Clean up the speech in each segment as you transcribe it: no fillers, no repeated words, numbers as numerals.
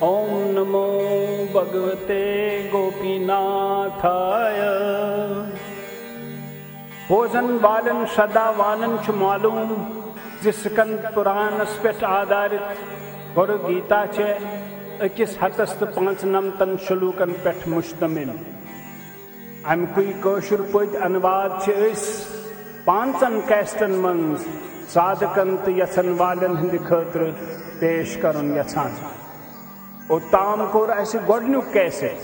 ओम नमो भगवते गोपीनाथाय। बोजन वालन सदा वालन च मालूम स्कंद पुराणस पे आधारित गुर गीता चे अकिस हतस तो 95 शलूकन पे मुश्तमिल। अमुक कौशुर पत अनुवाद पांचन कैस्टन मन साधकन तो यसन वालन हंद खतर पेश करन यछान। और ताम कोर ऐसे गोडन्युक कैसेट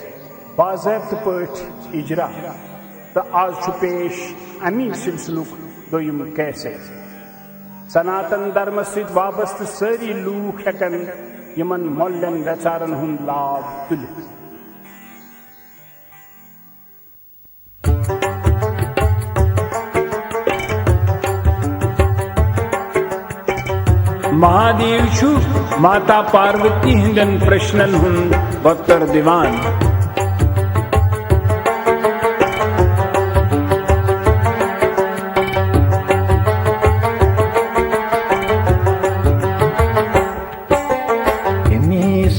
बाज़ाब्त पट इजरा तो आज पेश अमी सिलसिलुक दोयम कैसेट। सनातन धर्म सहित वाबस्त सारी लूक हेकन यमन मोल्यन बेचारन हुंद लाभ तुलित। महादेव छु माता पार्वती हिंदन प्रश्नन हुंद उत्तर दिवान।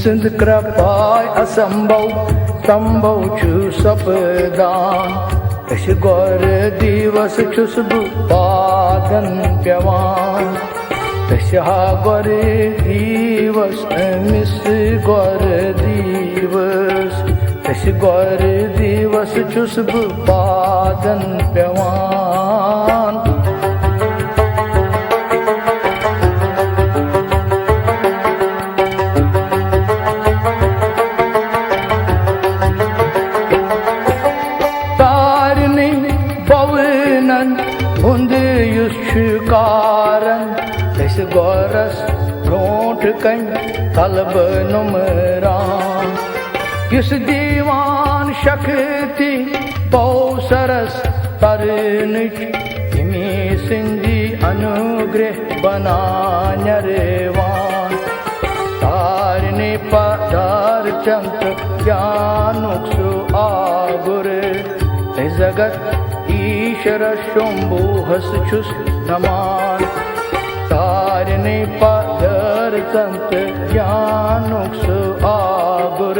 सिंध कृपाय असंभव संभव छु सपदान। अश गौर दिवस छुस पादन प्यवान। तशहा गौर दिवस मिस गौर दिवस। तश गौर दिवस छुस पादन प्यवान। गौरस ब्रोट कन कलब नुमरान। इस दीवान शक्ति बौसरस तरनिच हिमी सिंधी अनुग्रह बना नरवान। तारने पदार चंत ज्ञानुक सु आगुर जगत ईश्वर शंभु हस छुस नमान। तारने पदर संत ज्ञानुक सु आगुर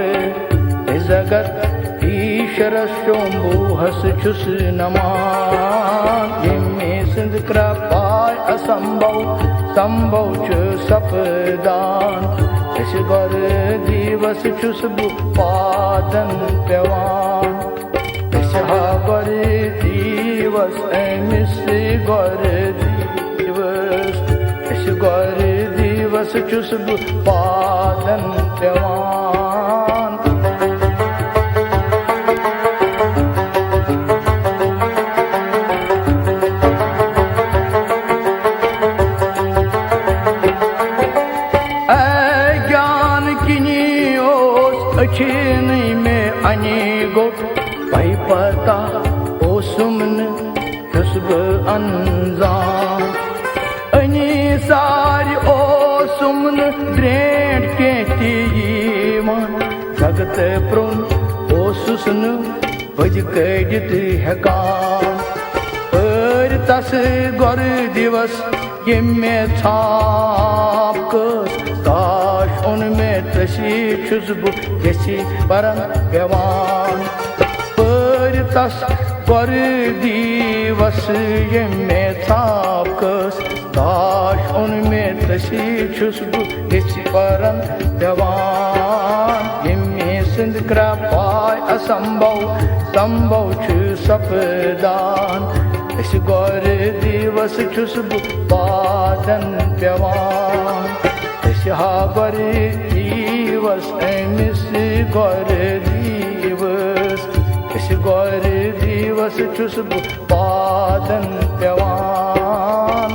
जगत ईश्वर शंभु हस छुस नमान। यमे सिंध कृपाय असंभव संभव च सपदान। इस गौर दिवस छुस पादन प्यवान। इस गौर दिवस मिस गौर गौर दिवस छुस पादन प्यवान। ज्ञान किनी ओस अछिनी में अनि गोट भाई पता ओ सुमन छुस अनजान। सारी ओ सुमन द्रेड के तीमान। जगत प्रोन ओ सुसन बज कड़ित हेकान। पर तस गौर दिवस यमे छाप कस काश उनमें तशी छुसबु यसी परम प्यवान। पर तस गौर दिवस यमे छाप कस काश उनमें तशी छुसबु इस परम प्यवान। यमे सिंध कृपाय असंभव संभव छु सपदान। इस गौर दिवस छुसबु पादन प्यवान। इस गौर दिवस मिस गौर दिवस। इस गौर दिवस छुसबु पादन प्यवान।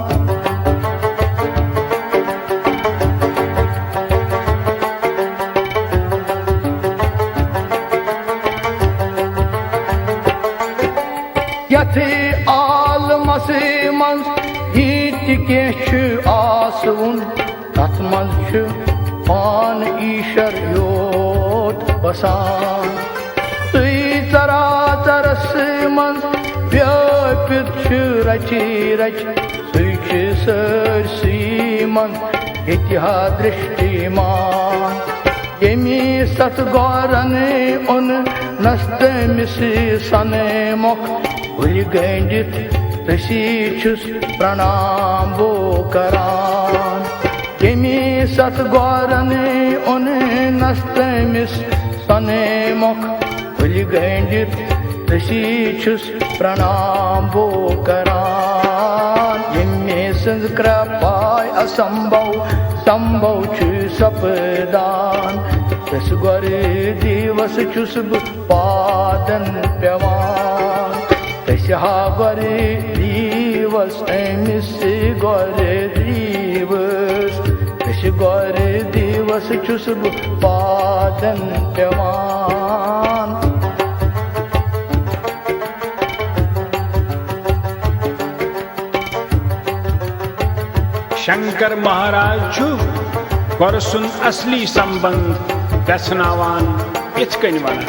यथे आलमस मंज हित के आसुन तथ मंज पान ईश्वर योत बसान। तुई तरा तरस मंज व्यापित रचि रच सुच सरसी मंज इतिहा दृष्टिमान। yemi sat gorane on nastemis sane mok uli gendit Rishishus pranam bo karan yemi sat gorane on nastemis sane mok uli gendit Rishishus pranam bo karan yemi sanskripai asambhav sambhav chu sapdan tas gore divas chus padan pyavan tas gore divas emis gore divas tas gore divas chus padan pyavan Shankar Maharaj छु परसुन असली संबंध दसनावान etch कन one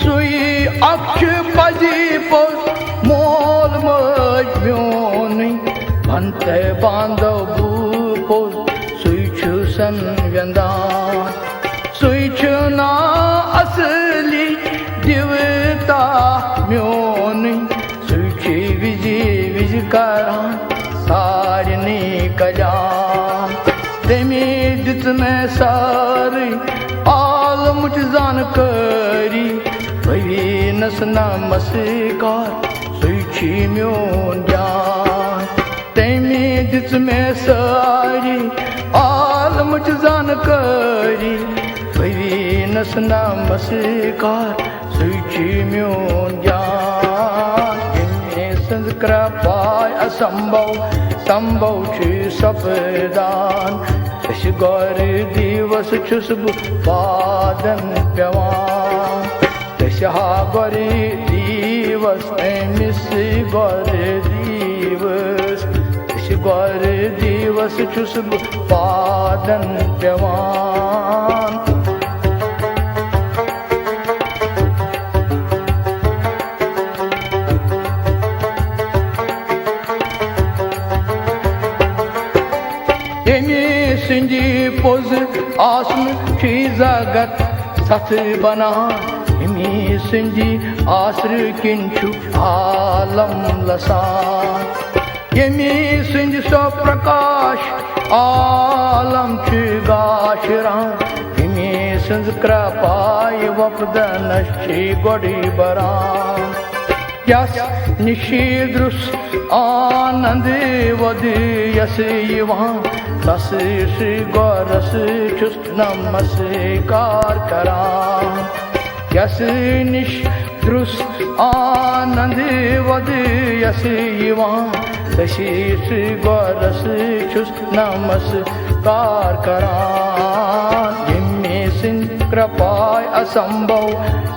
सुई अक्ष पजी पोस मोल मज म्योनी भंते बांधव बू पोस सुई छु सन व्यंदान सुई छु ना असली दिवता म्योनी सुची विजी विज करा सारनी कजान तेमी दित में सारी आल मुझ जानकारी भई नस नमस्कार सुची म्योन जान तेमी दित में सारी आल मुझ जानकारी नस नमस्कार सुची म्योन ज्ञान इन्हें संस्कृपाय असंभव संभव छु सपदान तश गौर दिवस छुस पादन प्यवान तश गौर दिवस एमिस गौर दिवस तश गौर दिवस छुस पादन प्यवान सिंजी पोज आसम की जगत सत बना हिमी सिंजी आसर किंचु आलम लसान यमी सिंज सो प्रकाश आलम छु गाशरा हिमी सिंज कृपाय वपदनश्ची गोड़ी बरान यस निशीद्रुस आनंद वद यस युवान तस श्री गौरस छुस नमस्कार करान यस निष्द्रुस आनंद वद यस युवान तस श्री गौरस छुस नमस्कार करान जिम्मे सिंह कृपाय असंभव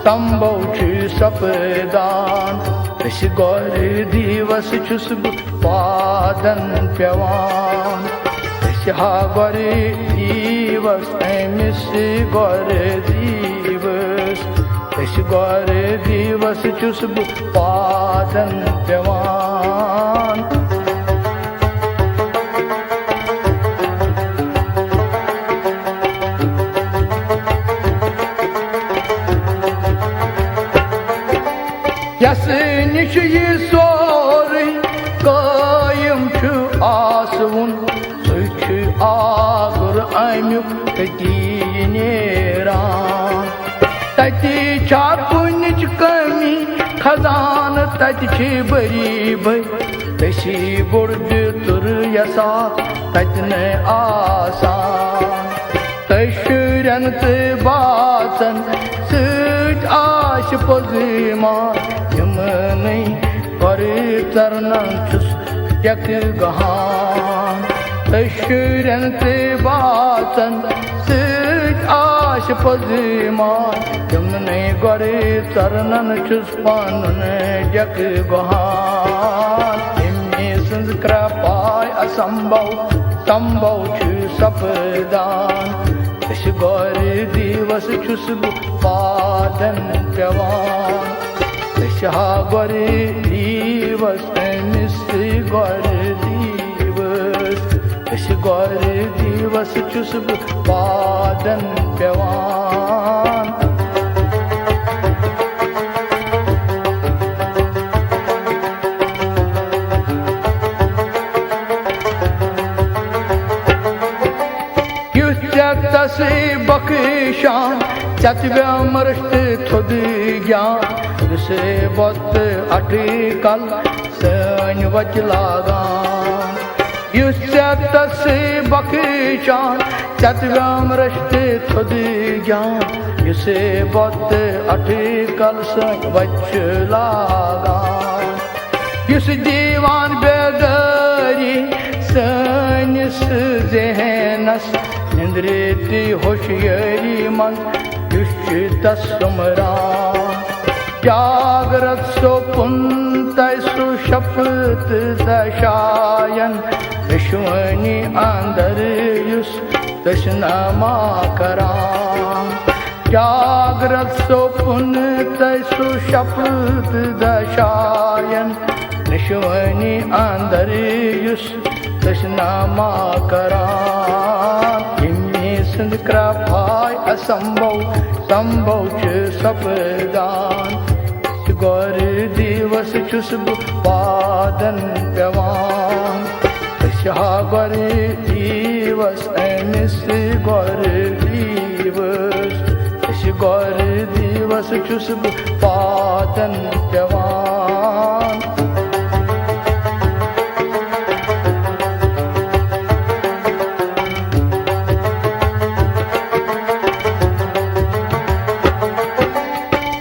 संभव छु सपदान तस गौर दिवस छुस पादन प्यवान गौर दिवस एमिस गौर दिवस तश गौर दिवस छुस पादन प्यवान यस निश ये सोरी कायम छु आसवुन आगुर अमुक नेरान तति छा पुनिच कमी खजान तति छ बरी भई तसी बोड़ तुर यसा तति न आसान तशुरन ते बासन सज आश पजमान यमनै पर तरनन छुस यक गहान तशुरन ते बासन सज आश पजमान यमनै गरे तरनन छुस पानन यक गहान इम्मे संस्कृपाय असंभव संभव छु सपदान तश गौर दिवस छुस पादन प्यवान तश ha gore divas emis gore divas esi gore divas chus padan pevan Tası bakışan Çatve mırıştı thodu gyan Duse bot atikal Sön vaclagan Yüsse tası bakışan Çatve mırıştı thodu gyan Yüse bot atikal Sön vaclagan Yüse divan bedari Sönis zehnas Nindriti hoşyari man düşçü tasumran Jagrat sopuntay su şapıt daşayan Vishwani andar yus tasnama karan Jagrat sopuntay su şapıt daşayan Vishwani andar yus tasnama karan Sindh krapay asambhav sambhav ch sapdan Gaur divas chus padan pevan Tasha gaur divas emis gaur divas Tasha gaur divas chus padan pevan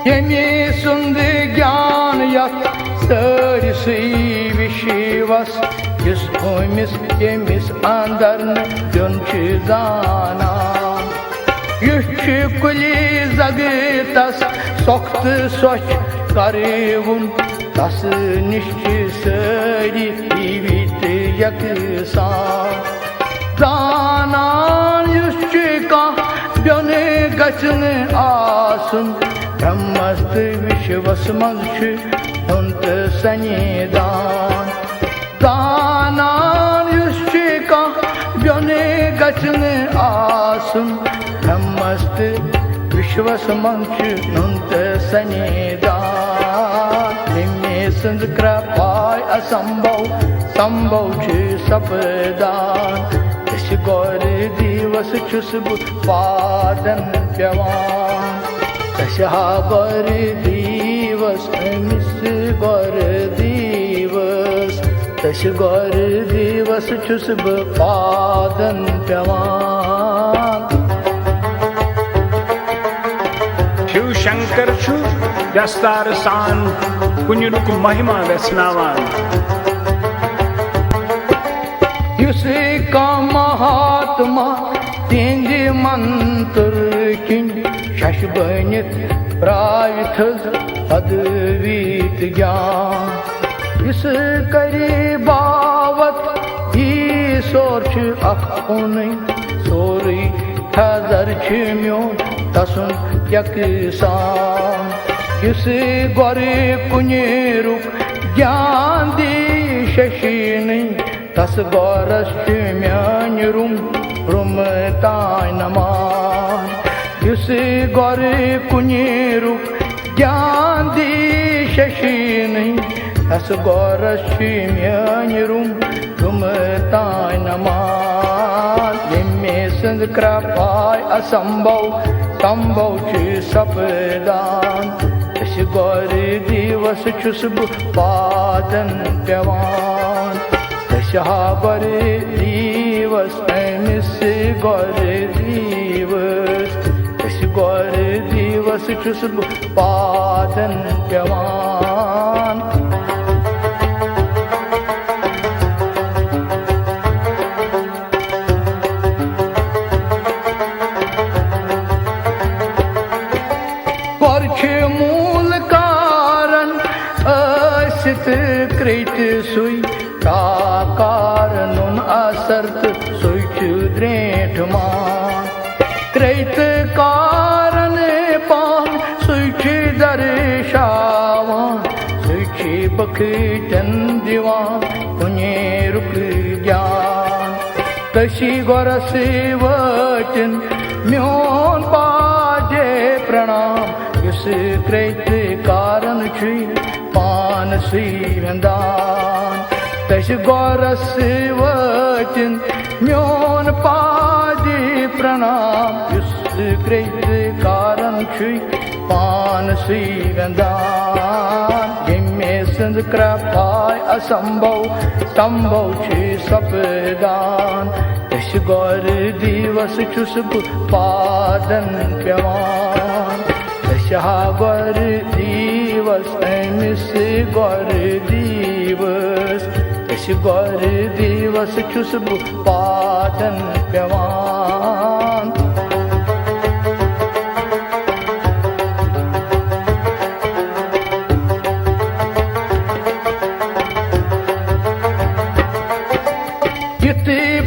Yemi sundi gyan yat sarisi vishivas Yus umis yemis andarn yonchi zana Yuşçu kuli zagitas soktu soç karivun Tas nişçi sari ivit yaksan Zanan yuşçu ka byanı gaçını asun Brahmast vishvasmanchu unt sanidan Danan yushchika vyane gachne asun Brahmast vishvasmanchu unt sanidan Nimme sindh krapay asambhav sambhav chu sapdan Ish gaur divas chus padan pevan Tasha gaur divas emis gaur divas Tasha gaur divas chus padan pevan Shiv Shankar chu dastar san Kuniluk mahima vesnavan Yusi ka mahatma Tindi mantar kin Şaşbanit pravithaz advit gyan Yüsü kari bavat Yi sorçu akuni Sori tazar çimyon Tasun yaksan Yüsü gori kuniruk Gyan di şeşini Tas goras çimyon rum taynaman Yusi gori kuniruk gyan di şeşini Tas goras çimyon rum taynaman Yemme sindh krapay asambhav sambhav chu sapdan Tash gaur divas chus padan pevan Tasha gaur divas emis gaur divas Tash gaur divas chus padan pevan Kreit sui takar nun asart sui chudret man Kreit karan pan sui chudar shavan पखीटन दिवान कुने रुक ज्ञान तशी गोरस वचन म्योन पाजे प्रणाम use कृत कारण छी पान सी वंदान तश गोरस वचन म्योन पाजे प्रणाम युस कृत कारण छी पान सी वंदान जिम्मे संद कृपाय असंभव संभव छी सपदान तश गौर दिवस छुस पादन प्यवान तशा गौर दिवस मिस गौर दिवस तश गौर दिवस छुस पादन प्यवान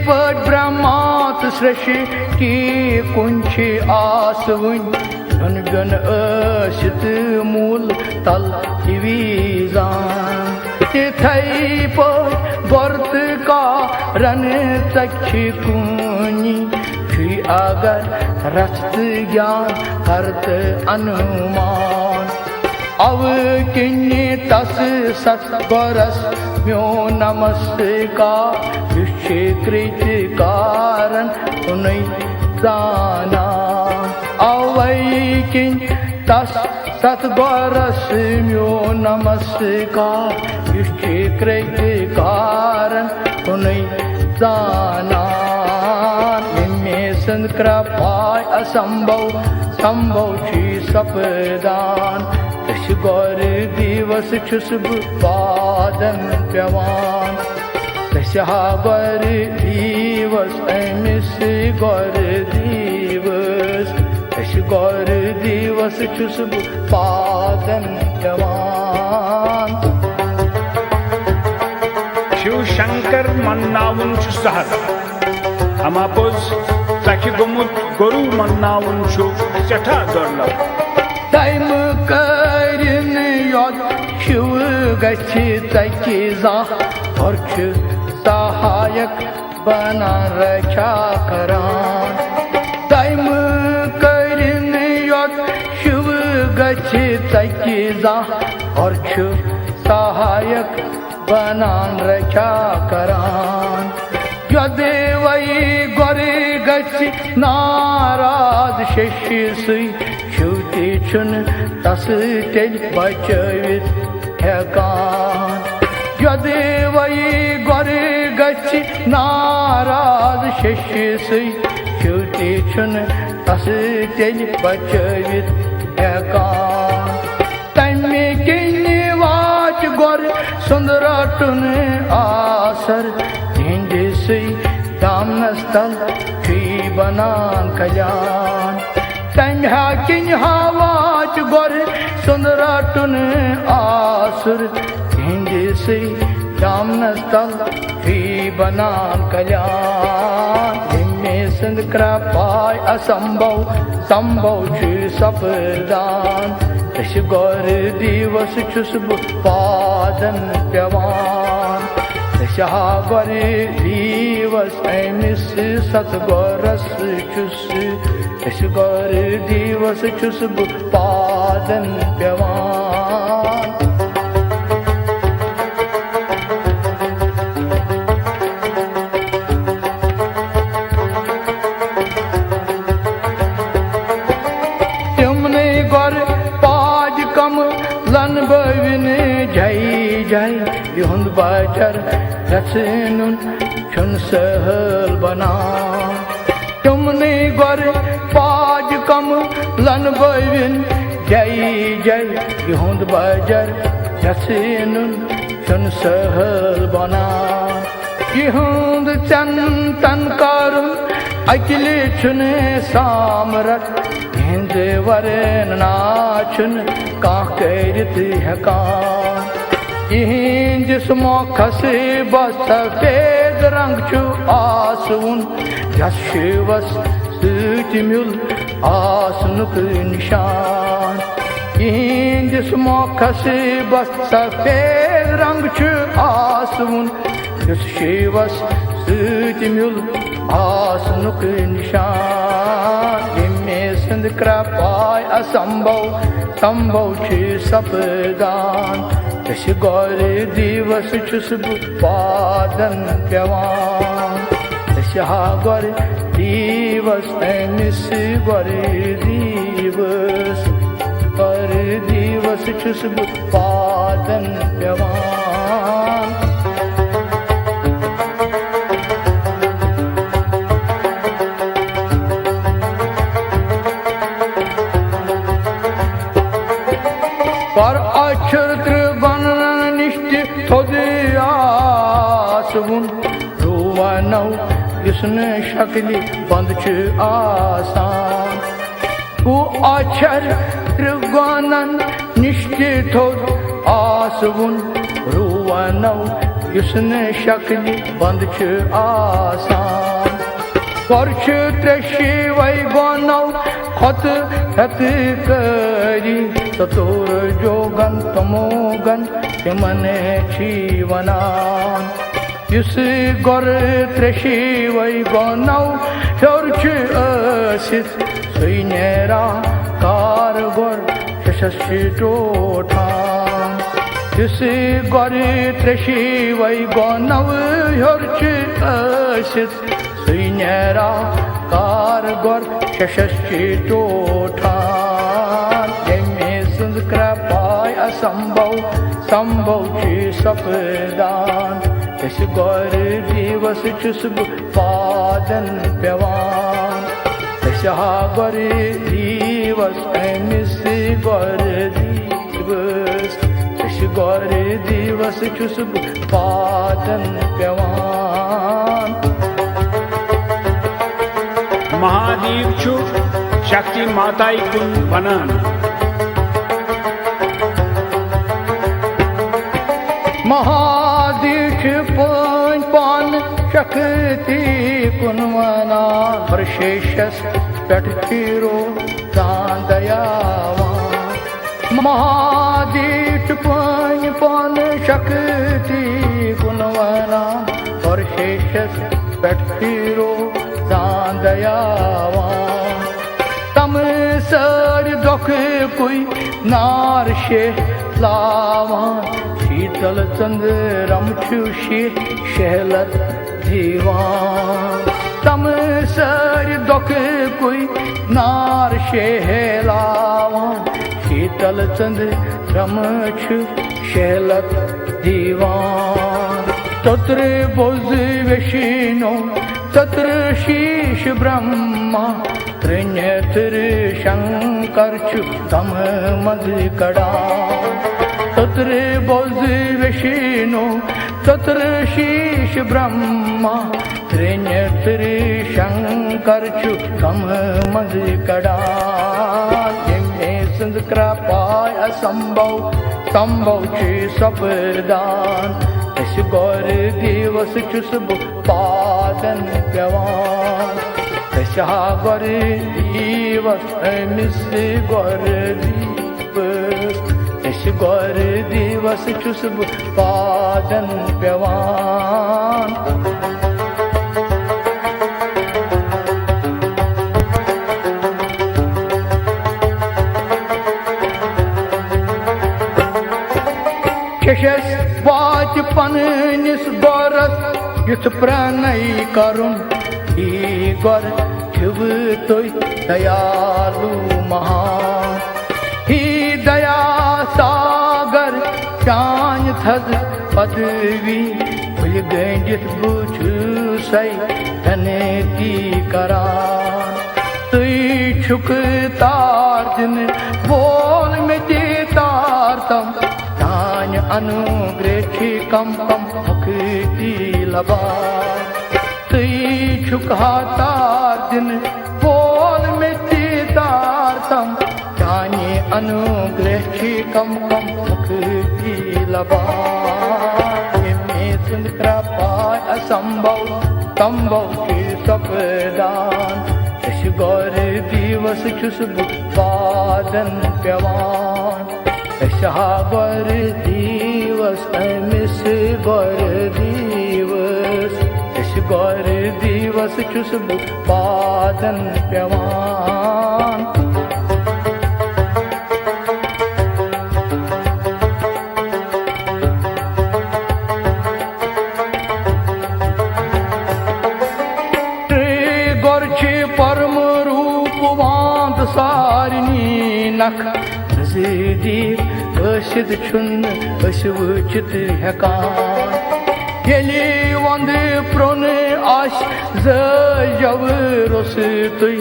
ब्रह्मात सृष्टि कुंची आस वन गन असित मूल तल विजान तिथई पर वर्त का रन तक्षि कुनी श्री अगर रस्त ज्ञान हरत अनुमान अव किन्नी तस सत गरस म्यो नमस्कार कृत कारण उन्हीं दाना अवै किन तस सत गरस म्यो नमस्कार कृत कारण उन्हीं दाना निम्मे संत कृपाय असंभव संभव छी सपदान तश गौर दिवस छुस पादन प्यवान तशा गौर दिवस मिस गौर दिवस तश गौर दिवस छुस पादन प्यवान शिव शंकर मन्नावन छु सहर हमापोज तकि गोमुत गुरु मन्नावन छु सठा दुर्लभ तैम करिन योद शिव गछि तकि जा और सहायक बना रक्षा करान तैम करिन योद शिव गछि तकि जा और सहायक बना रक्षा करान यदि वही गोरे गछि नाराज शिष्य सुई शिवती छुन तस तेल बचवित हेकान यदि वही गोरे गछि नाराज शिष्य सुई शिवती छुन तस तेल बचवित हेकान तमे किन्नी वाच गोर सुंदर टुन आसर दामनस्थल छी बनान कल्याण तन्हा किन हवाच गोर सुंदर टुन आसुर हिंद से दामनस्थल छी बनान कल्याण निम्मे संत कृपाय असंभव संभव छी सपदान तश गौर दिवस छुस पादन प्यवान तशा गौर दिवस मिस सत गौरस छुस तश गौर दिवस छुस पादन प्यवान तिमने गौर पाज कम लन बविन जय जय युंद बाजर रसनुन छुन सहल बना तुमने गोर पाज कम लन बविन जय जय युंद बाजर रसनुन छुन सहल बना युंद चंतन करुन अकिले छुन सामरत हिंद वरन नाचुन का करित हकान इहिं जिस्मो खसे बस सफेद रंग छु आसुन यशिवस सूच मिल आसनुक निशान इहंदिस मोखस बस सफेद रंग छु आसवुन युस शिवस सृति मिल आसनुक निशान यमे सिंध कृपाय असंभव संभव छु सपदान तस गौर दिवस छुस पादन पेवान तस हा गौर दिवस अमिस गौर दिवस छुस पादन पेवान पर अक्षर त्रिवन निष्ठ थोद आसवुन रुवनौ युसन शक्ली बंद छु आसान वो अक्षर त्रिवन निष्ठ थोद आसवुन रुवनौ युसन शक्ली बंद छु आसान वर्ष त्रेशी वै गनौ खत हत करी सतोर जोगन तमोगन तिमने जीवनान युस गोर त्रेशी वै गनौ हर्ष असित सुनेरा कार गोर शशि टोठान युस गोर त्रेशी वै गनौ हर्ष असित सुनेरा कार गोर शशि टोठान यमे सिंध कृपाय असंभव संभव छु सपदान तस गौर दिवस छुस पादन पेवान तस हा गौर दिवस अमिस गौर दिवस तस गौर दिवस छुस पादन पेवान महादेव छु शक्ति माताई कुन वनान महादेव छु पान शक्ति कुन वनान वर्षेशस पेट चिरो दयावान महादेव छु पान शक्ति कुन वनान वर्षेशस पेट चिरो दयावान तम सर दुख कोई नार शे लावान शीतल चंद्रम छु शहलत दीवान तम सर दुख कोई नार शे लावान शीतल चंद्रम छु शहलत दीवान तत्र बोझ विष्णु तत्र शीश ब्रह्मा त्रिनेत्र शंकर छु तम मद कड़ा तत्र बोझ विष्णु तत्र शीश ब्रह्मा त्रिनेत्र शंकर छु तम मद कड़ा यमे सिंध कृपाय असंभव संभव छु सपदान तस गौर दिवस छुस पादन पेवान तस हा गौर दिवस अमिस गौर दिवस तस गौर दिवस छुस पादन पेवान शशस वाच पनिस गौरस युथ प्रणय करुन ही गौर शिव तुय दयालु महान ही दया सागर चान थद पदवी भुल गंजित बुझ सई धने की करान तुई छुक तार दिन बोल में तार तम अनुग्रह कम कम मुक्ति लबा तुई छुका तार दिन बोल मिट्टी तार तम जाने अनुग्रह कम कम मुक्ति लबा में सिंध कृपाय असंभव संभव के सपदान गौर दिवस छुस पादन पेवान गोर दिवस अमिस गोर दिवस छुस बु पादन पेवान परम रूप वांद सारनी नख नजदीक ٲسِتھ چھُنہٕ أسۍ وٕچھِتھ ہٮ۪کان ییٚلہِ وَندٕ پرٛون آسہِ زٲجَو روٚستُے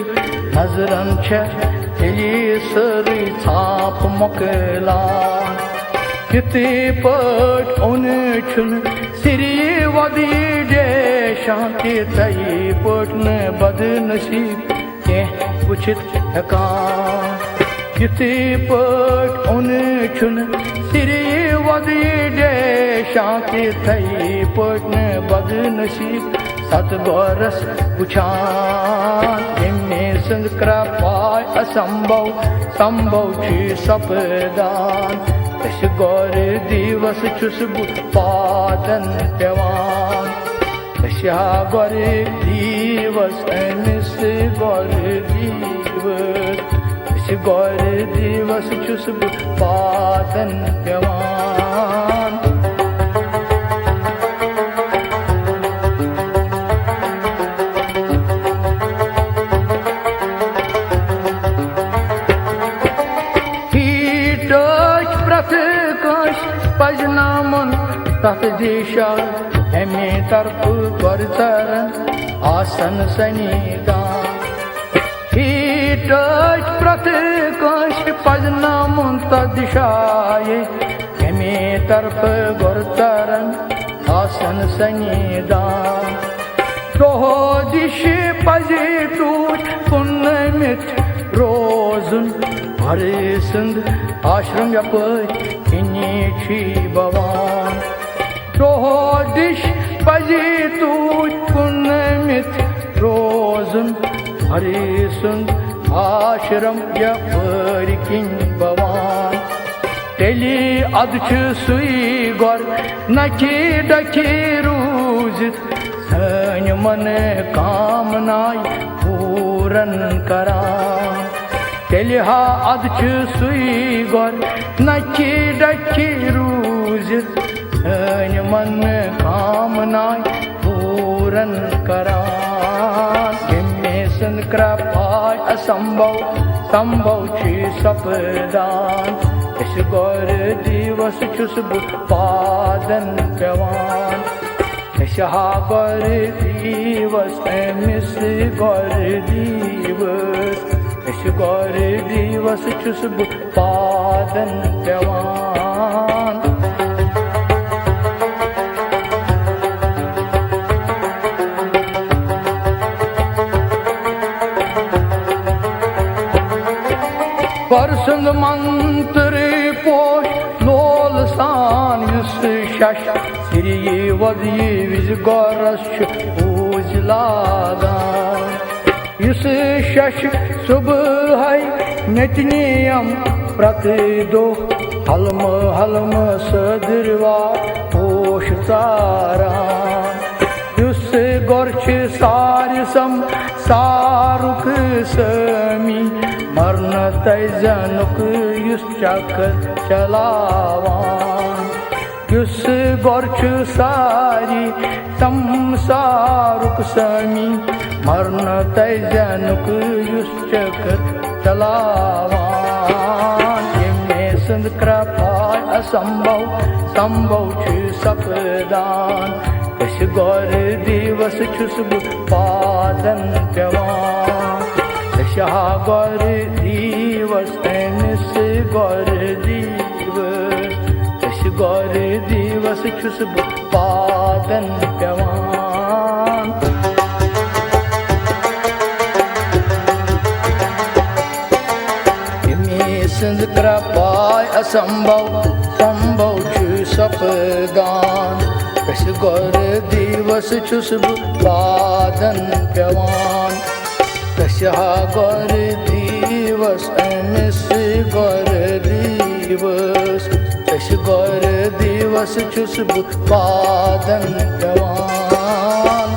نظرن چھےٚ تیٚلہِ سٲرٕے ژھاپ مۄکلان یِتھٕے پٲٹھۍ اوٚن چھُنہٕ سِری وۄدٕ ڈیشان تِتھَے پٲٹھۍ نہٕ بدنصیٖب کینٛہہ وٕچھِتھ ہٮ۪کان یِتھٕے پٲٹھۍ اوٚن چھُنہٕ سِری وۄدٕ ڈیشان تِتھَے پٲٹھۍ نہٕ بدنصیٖب ست غورس وٕچھان ییٚمہِ سٕنٛز کرٛپاے اسمبھو سمبھو چھِ سپدان أسۍ غور دِوس چھُس بہٕ پادن پٮ۪وان أسۍ ہا غور دِوس أمِس غور دِوس أسۍ غور دِوس چھُس بہٕ پادن پٮ۪وان پجنامن تتھ دیشا اَمہِ طرفہٕ گۄرژرن آسن سنیدان ٹٲچ پرٛٮ۪تھ کٲنٛسہِ پجنامُن تتھ دِشایہِ اَمہِ طرفہٕ گۄرژرن آسن سنیدان دۄہ دِش پزِ توٗرۍ کُن نٲمِتھ روزُن ہر سٕنٛد آشرم یپٲرۍ کِنی چھُے بوان دۄہ دِش پزِ توٗرۍ کُن نٲمِتھ روزُن ہر سُنٛد آشرم یپٲرۍ کِنۍ بوان تیٚلہِ اَدٕ چھُ سُے گۄر نکھِ ڈکھِ روٗزِتھ سٲنۍ منہٕ کامناے پوٗرن کران تیٚلہِ ہا اَدٕ چھُ سُے گۄر نکھِ ڈکھِ روٗزِتھ سٲنۍ منہٕ کامناے پوٗرن کران ییٚمہِ سٕنٛز کرٛپاے اسمبھو سمبھو چھِ سپدان أسۍ غور دِوس چھُس بہٕ پادن پٮ۪وان أسۍ ہا غور دِوس أمِس غور دِوس أسۍ غور دِوس چھُس بہٕ پادن پٮ۪وان غور سُنٛد منتر پوش لول سان یُس شش سِری وۄدٕ وِزِ غورس چھُ پوٗزِ لاگان یُس شش صُبحٲے نٔتنِیم پرٛٮ۪تھ دۄہ حلمہٕ حلمہٕ سٲدٕروار پوش ژاران یُس غور چھِ سارِ سارُک سٲمی مرنہٕ تَے زینُک یُس چکر چلاوان یُس غور چھُ ساری سارُک سٲمی مرنہٕ تَے زینُک یُس چکر چلاوان ییٚمہِ سٕنٛز کرٛپاے اسمبھو سمبھو چھُ سپدان أسۍ غور دِوس چھُس بہٕ پادن پٮ۪وان أسۍ ہا غور دِوس أمِس غور دِوس أسۍ غور دِوس چھُس بہٕ پادن پٮ۪وان ییٚمہِ سٕنٛز کرٛپاے اسمبھو سمبھو چھُ سپدان أسۍ غور دِوس چھُس بہٕ پادن پٮ۪وان أسۍ ہا غور دِوس أمِس غور Diwas divas Tash gor divas chus bu padan pevan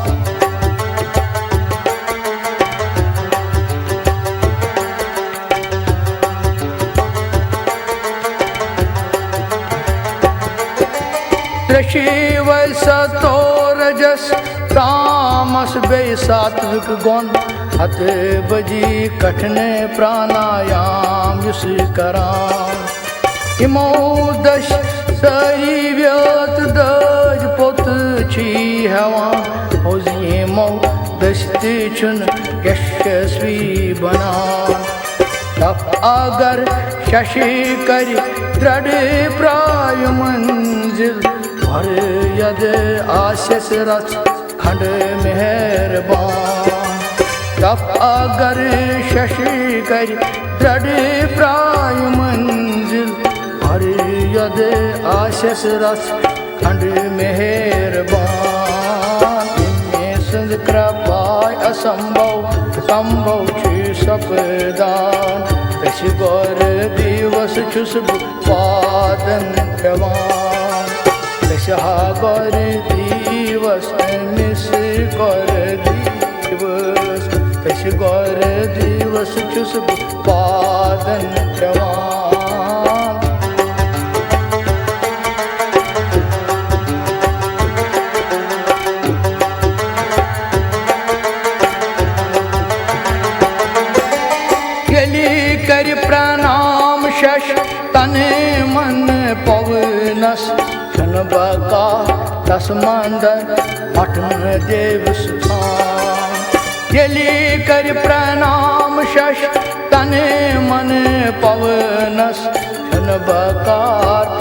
Trashivai satorajas tamas be satvik gon Hate baji kathne pranayam yus karam Imo dash sari vyat daj pot chi havan Oz imo dashti chun yashasvi banan Tap agar shashi kari drade pray manzil Bhar yad asas rach khand meherban Tap agar shashi kari drade pray manzil Bhar yad asas rach khand meherban Inme sand krapay asambhav sambhav chi sapdan Tash gor divas chus bu padan pevan Tash gor divas mis gor divas Tash gor divas chus bu padan pevan Kari pranam shash tane man pavanas Chanbaka tasmandar patn dev suthan Yeli kari pranam shash tane man pavanas Chanbaka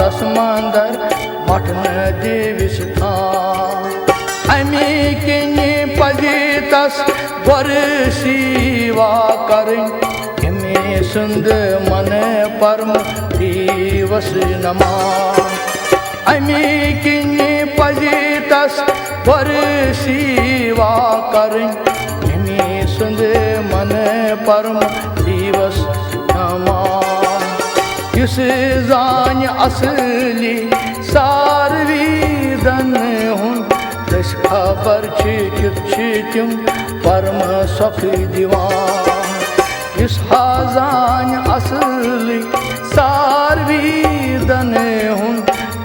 tasmandar patn dev suthan Ami kini pajitas gor siva karin Sund man parm divas naman Ami kini pajitas var siva karin Ami sund man parm divas naman Yus zan asli sarvi dan hun Tash khabar chikim parm sakh divan Yus hazan asli sarvi dane hun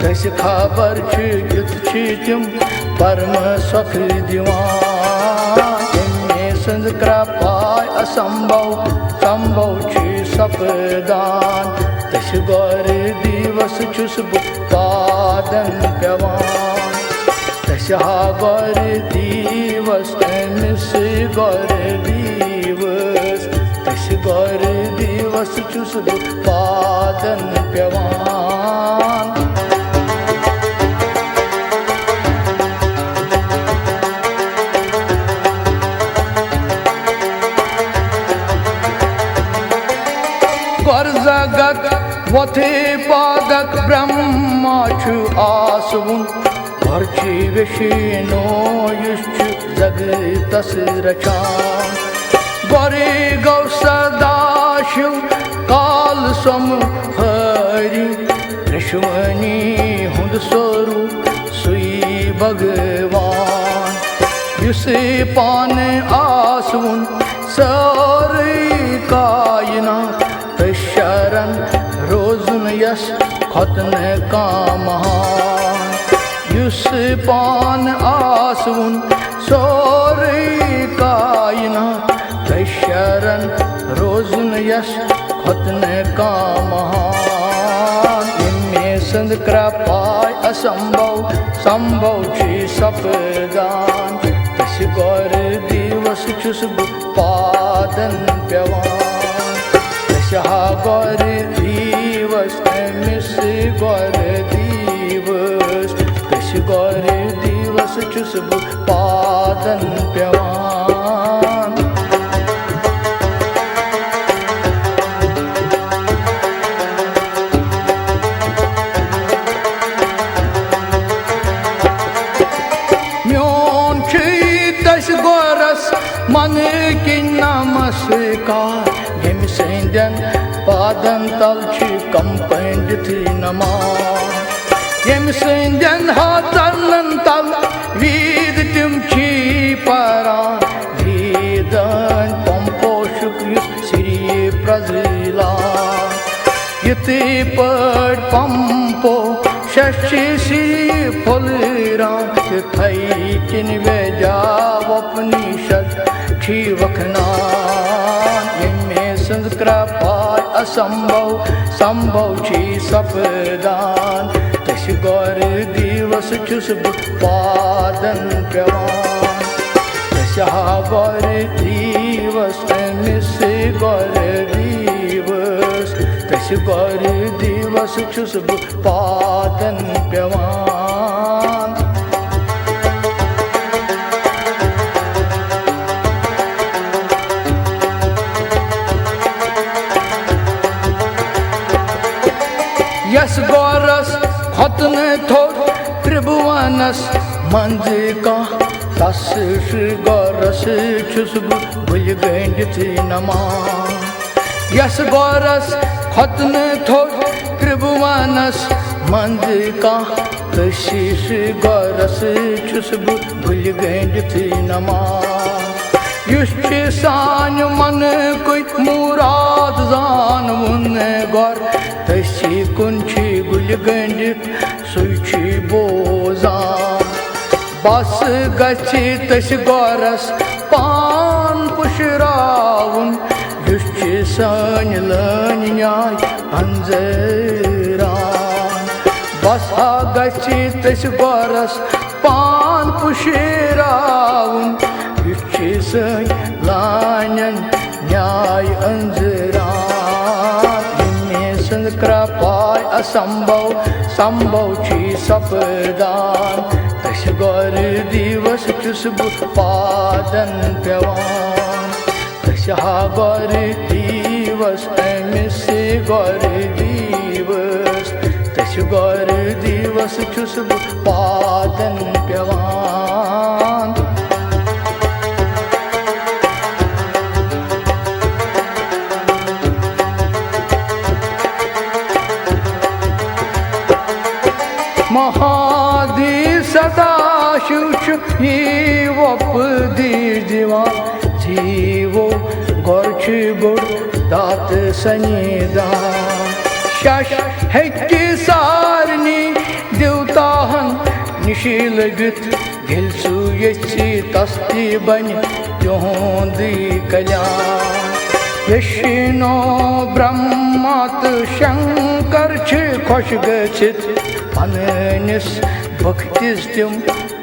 Tash khabar chikim parma sakh divan Inme sand krapay asambhav sambhav chi sapdan Tash gor divas chus bu padan pevan Tash gor divas mis gor divas Tash gor divas chus bu padan pevan Gor zagat vate padak brahma chu asvun Gor chi vishno yushchu zagtas rachan Gori gav sadashiv kal sam hari Krishmani hund soru sui bhagwan Yuse pan asvun sari kainat Sharan rozun yas khatn kamahan Yus pan asvun sari kainat Sharan rozun yas khatn kamahan Inme sand krapay asambhav sambhav chi sapdan Tash gor divas chus bu padan pevan Gor divas mis gor divas Tash gor divas chus bu padan pevan Myon chi tash goras man ki namaskar Yem senden padan तल कम पंडित नमान यम संदन हाथन तल वीद तिम परान वीदन पंपोशुक श्री प्रजलान यति पड़ पंपो शशि श्री फुलरान थई किन वेजाव अपनी शक्ति वखनान यमे संस्कृपाय असंभव संभव छी सपदान तश गौर दिवस छुस पादन पेवान तशा गौर दिवस मिस गौर दिवस तश गौर दिवस छुस पादन पेवान यस गौरस खतन थोर त्रिभुवनस मंज का तस गौरस छुस भुल गंडित नमान यस गौरस खतन थोर त्रिभुवनस मंज का तशीष गौरस छुस भुल गंडित नमान युष सान मन कोई मुराद जान मुन गौर तशी कुंछी गुल गंडित सुची बोजान बस गछि तश गौरस पान पुशराउन युष सान लन न्याय अंजरान बस गछि तश गौरस पान पुशराउन सन लानन न्याय अंजरान इनमें संस्कृपाय असंभव संभव छी सपदान तश गौर दिवस चुस पादन पेवान तशा गौर दिवस मिस गौर दिवस तश गौर दिवस चुस पादन पेवान महादी सदाशिव ये वप दीवान जीवो गोरछ गुड़ दात सनिदान शश हेक्की सारनी देवताहन निशील गित गिलसु यची तस्ती बन योंदी कल्याण यशिनो ब्रह्मात शंकर खुश गछित पननिस भक्तिस तिम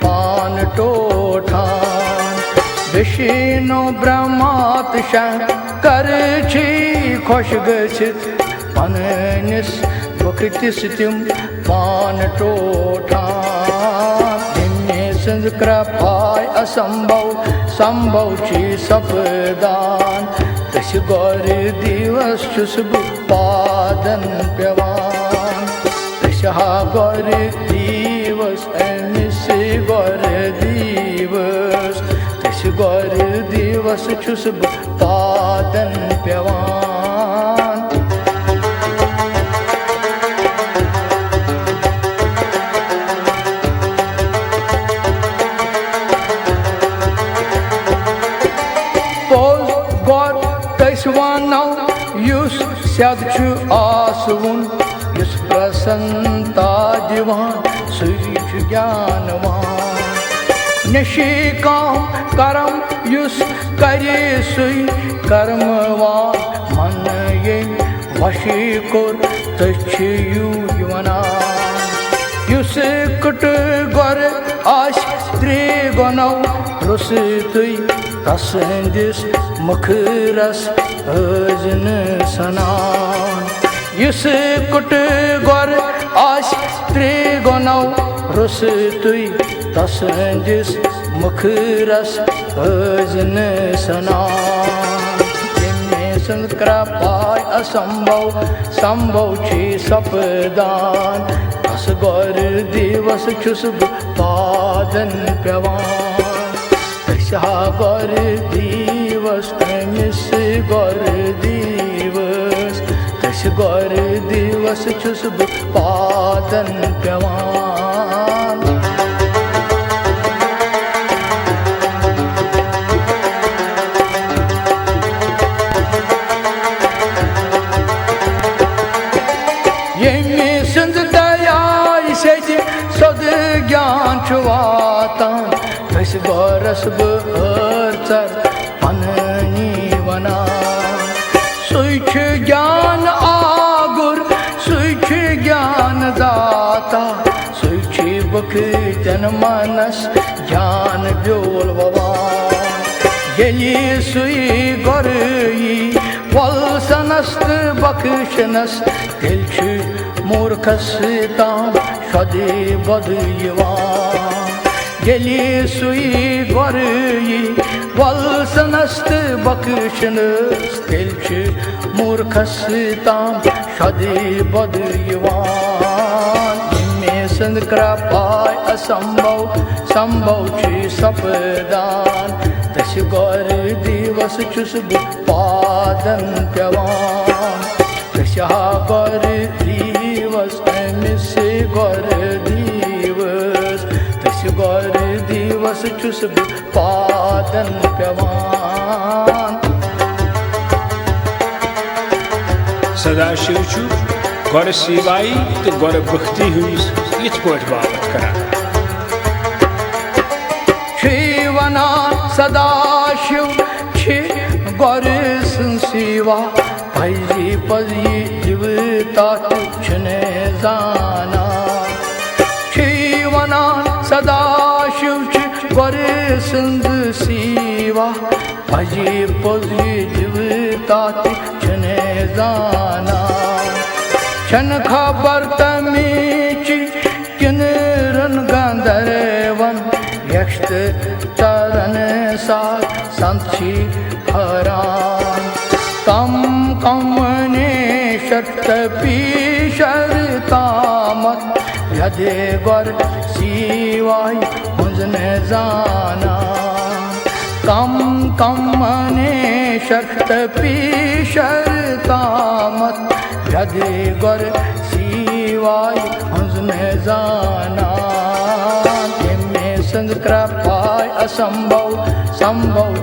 पान टोठान विष्णु ब्रह्मात शंकर खुश गछित पननिस भक्तिस तिम पान टोठान इनमें संस्कृपाय असंभव संभव छी सपदान तश गौर दिवस चुस पादन पेवान तशा गौर दिवस मिस गौर दिवस तश गौर दिवस चुस पादन पेवान तशवानौ युस सद आसवुन युस प्रसन्नता दिवान सुई ज्ञानवान निशिकाम करम युस करे सुई कर्मवान मन ये वशी कोर तछयुवनान युस कुट गोर आश त्रिगुणौ रुस तुई तसंदिस मुखरस अजन सनान युस कुट गोर आश त्रिगुणौ रुस तुई तसंदिस मुखरस अजन सनान इनमें संस्कृपाय असंभव संभव छी सपदान तस गौर दिवस छुस पादन पेवान तशा गौर दिवस मिस गौर दिवस तस गौर दिवस छुस बह पादन पेवान ज्ञान वातान तस गौरस बर्चर पननी वनान सुख ज्ञान आगुर सुख ज्ञान दाता सुख बख जनमानस ज्ञान ब्योल ववान यली सुई गोरई वलसनस्त बख्शनस दिल मूर्खस ताम शदे बद यली सुई गोरई वलसनस्त बख्शनस दिल मूर्खस ताम शदे बद संद कृपाय असंभव संभव सपदान तस गौर दिवस छुस बह पादन पेवान तस गौर दिवस अमिस गौर दिवस तस गौर दिवस छुस बह पादन पेवान सदाशिव गौर सिवाई तो गौर भक्ति हुई यथ पट बात करा वना सदाशिव गौर सिवा भजी पजी जीवता तुझने जाना वना सदाशिव गौर सिंध सिवा भजी पजी जीवता तुझने जाना छन खबर तमीची किनरन गंधर्वन यक्षत चरण साथ संक्षी हरान कम कमने शक्त पीशर तामत यदे गौर सिवाय मुझने जाना कम कमने शक्त पीशर तामत यदे गौर सिवाय मुझने जाना संद कृपाय असंभव संभव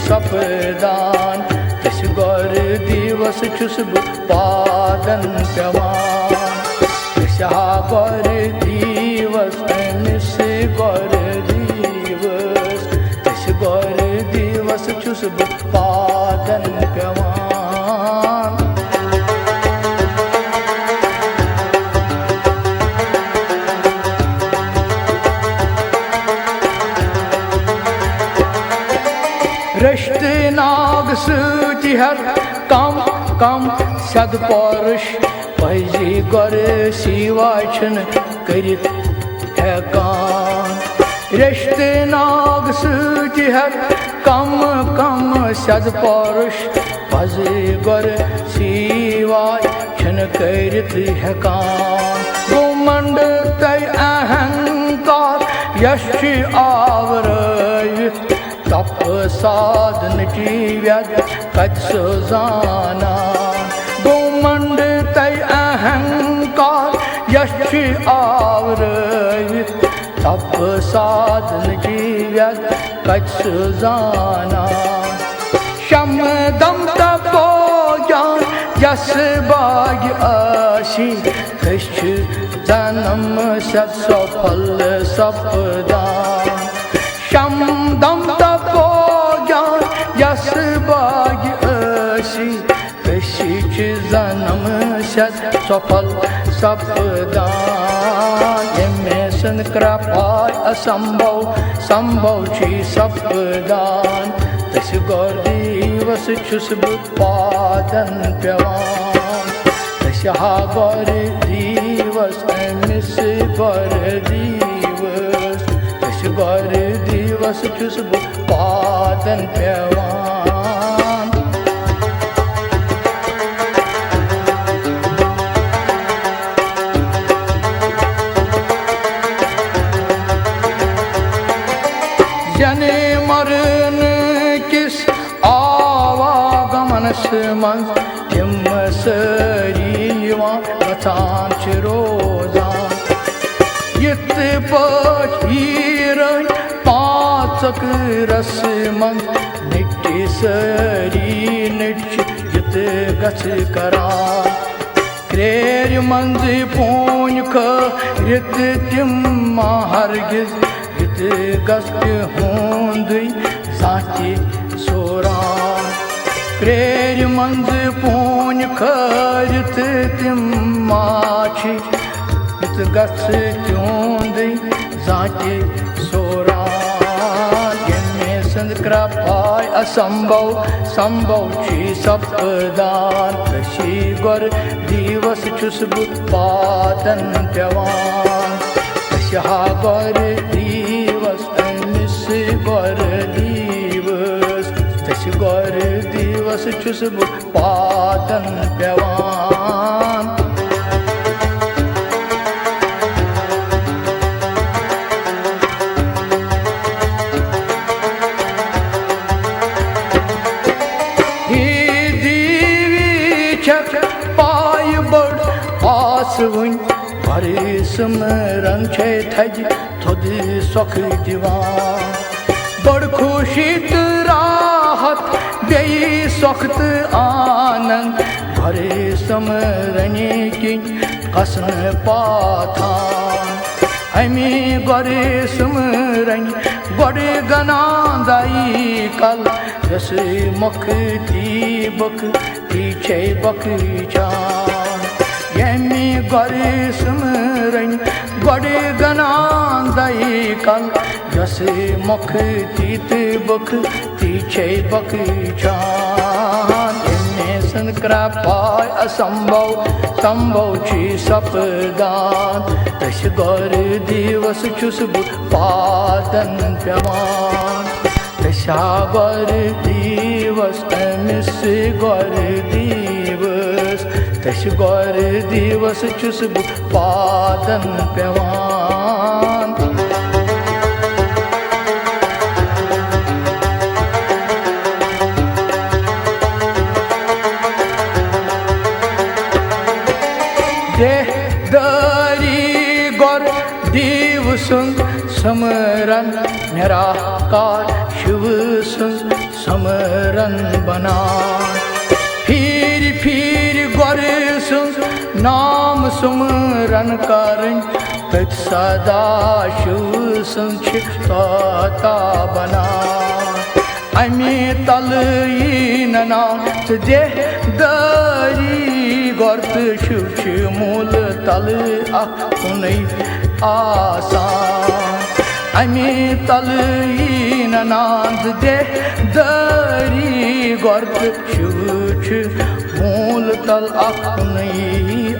सपदान तस गौर दिवस छुस बह पादन पेवान तस गौर दिवस अमिस गौर दिवस तस गौर दिवस छुस बह पादन पेवान रश्त नाग सूति हर कम कम सद पौरुष भजी गौर सिवा छन करित हेकान रश्त नाग सूति हर कम कम सद पौरुष भजी गौर सिवा छन करित हेकान घुमंड तय अहंकार यश आवरयित तप साधन जीव्यत कच जाना घुमंड तय अहंकार यश आवरयित तप साधन जीव्यत कच जाना शम दम तपो ज्ञान यस भाग्य आशी कश जन्म सत सफल सपदान शम दम तपो ज्ञान यस भाग्य आशी कशिच जन्म सत सफल सपदान संद कृपाय असंभव संभव सपदान तस गौर दिवस छुस बह पादन पेवान तस गौर दिवस अमिस गौर दिवस तस गौर दिवस छुस बह पादन पेवान जने मरण किस आवागमन मन सरी गछान छ रोजान यित पीरन पांचक रस मन निट्टि सारी निट्छ यित गछ करान क्रेर मंज पून खरित तिम हरगिज यित गछ हुंद साथी सोरान क्रेर मंज पून खरित तिम माछी यित गछ हुंद साथी सोरान यमे संस्कृ पाय असंभव संभव छी सपदान तशी गर दिवस छुस पादन पेवान तशा गर दिवस अमिस गर दिवस तश गर दिवस छुस पादन पेवान पाय बड़ आस वन स्मरण छे थज थोद सोख दिवान बड़ खुशी राहत बे सोख्त आनंद भरे स्मरण की कसन पाथान अमी गरे स्मरण बड़ गनादाई कल यस मुख दीबक पीछे बकचान यमी गरे स्मरण बड़ गनादाई कल यस मुख तीत बक पीछे बकचान यमे संस्कृ पाय असंभव संभव छी सपदान तश गर दिवस छुस पादन पेवान तशा गर दिवस अमिस गर दिवस तश गर दिवस छुस पादन पेवान देहदारी गर दिवसन समरण निराकार शिव समरण बनान फिर गर नाम सुमरण करन तथ सदा शिव संचिता बनान अमी तल नाथ देहदारी गर्त शिव मूल तल अकुन आसान अमी तल नाथ देहदारी गर्त शिव मूल तल अकुन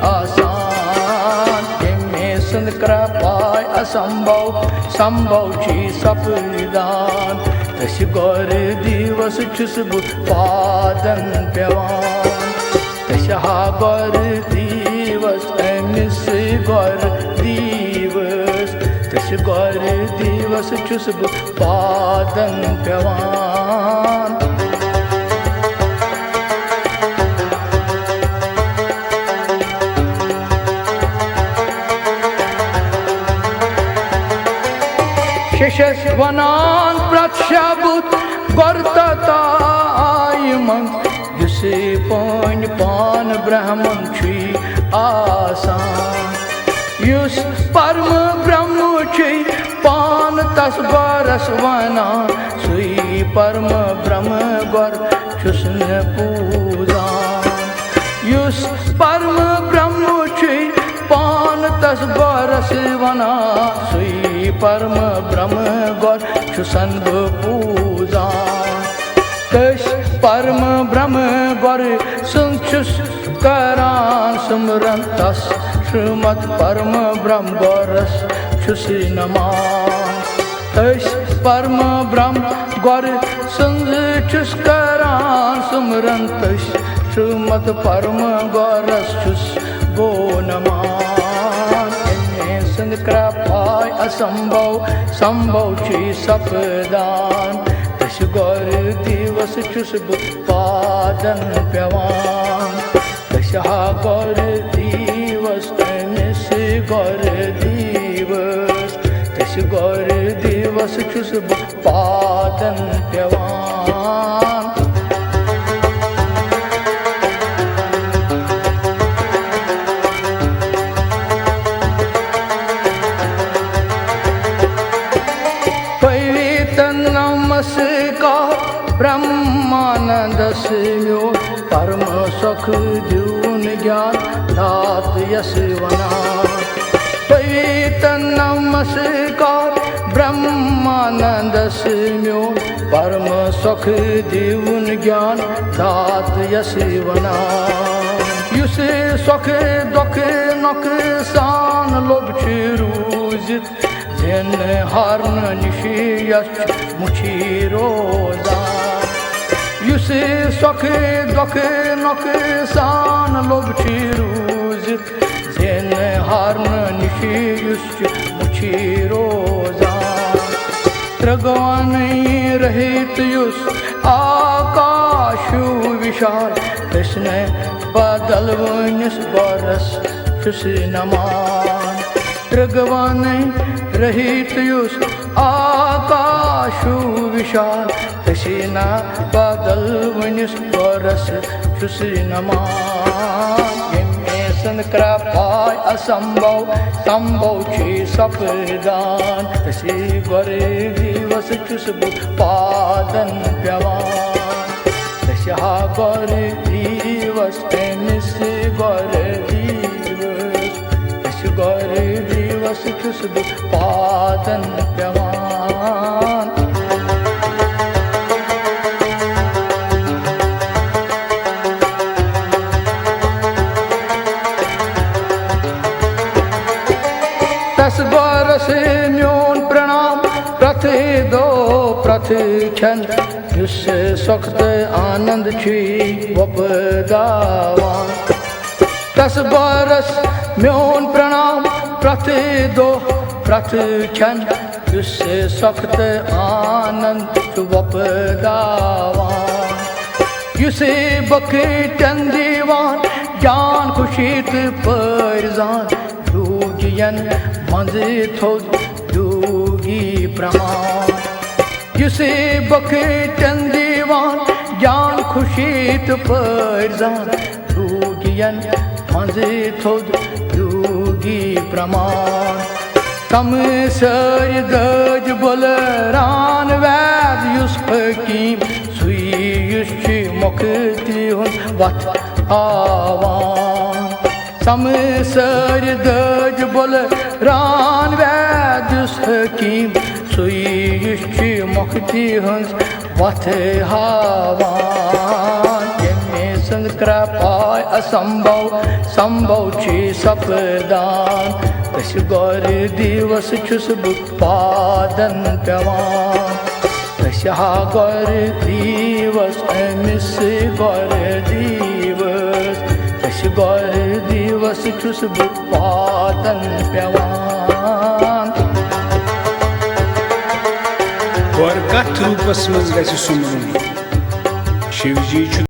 आसान यमे संस्कृ पाय असंभव संभव छी सपदान तश गर दिवस छुस पादन पेवान तशा गर दिवस अमिस गर दिवस तश गर दिवस छुस पादन पेवान शेष वनान प्रक्षाबुत गर्तताय मन जिसे पान पान ब्रह्मन छी आसान युस परम ब्रह्म छी पान तस गरस वनान सुई परम ब्रह्म गर छुसन पूजान युस परम ब्रह्म छी पान तस गरस वनान सुई परम ब्रह्म गर छुसन पूजान तश परम ब्रह्म गर संचुस करान सुमरन तस श्रीमद परम ब्रह्म गरस छुस नमान तश परम ब्रह्म गर संचुस करान सुमरन तश श्रीमद परम गरस छुस गो नमान संस्कृ पाय असंभव संभव छी सपदान तश गर दिवस छुस पादन पेवान तशा गर गौर दिवस तस गौर दिवस छुस बह पादन पेवान पवित्र नमस्कार ब्रह्मानंद स्यो परम सुख द्यून ज्ञान दात यशवना पवित्र नमस्कार ब्रह्मानंद स्यो परम सुख द्यून ज्ञान दात यशवना युस सुख दुख नुकसान लोभ रूजित जिन हारन निशी यश मुछी रोजान युस सुख दुख नुकसान लोभ रूजित जिन हारन निशी युस मुछी रोजान त्रगवन रहित युस आकाश विशाल कृष्ण बदल वनिस बरस छुस नमान त्रगवन रहित युस आकाश विशाल कृष्ण बदल वनिस बरस छुस नमान कृपा असंभव संभव छे सपदान तसी गौर दिवस छुस बह पादन पेवान तस्या गौर दिवस मिस गौर दिवस तस गौर दिवस छुस बह पादन पेवान तस बरस म्योन प्रणाम प्रथ दो प्रथ क्षण युस सुखत आनंद छी वपदावान तस बरस म्योन प्रणाम प्रथ दो प्रथ क्षण युस सुखत आनंद छी वपदावान युस बखटन दीवान जान खुशीत परजान दूगियन मंज थोद दूगी प्रमाण युस बखटन दीवान जान खुशीत परजान दूगियन मंज थोद दूगी प्रमाण तम सर दज बलरान वैद युस हकीम सुई युस मुक्ति हुन वत आवान समसर दज बोल रान वैद्युस हकीम सुई युष मुक्ति हंस वथ हावान यमे संग कृपा असंभव संभव छे सपदान तस गौर दिवस छुस बह पादन पेवान तस्या गौर दिवस मिस गौर दिवस तस गौर दिवस छुस बह पादन पेवान और कथ रूपस मज गि सुमरुन शिवजी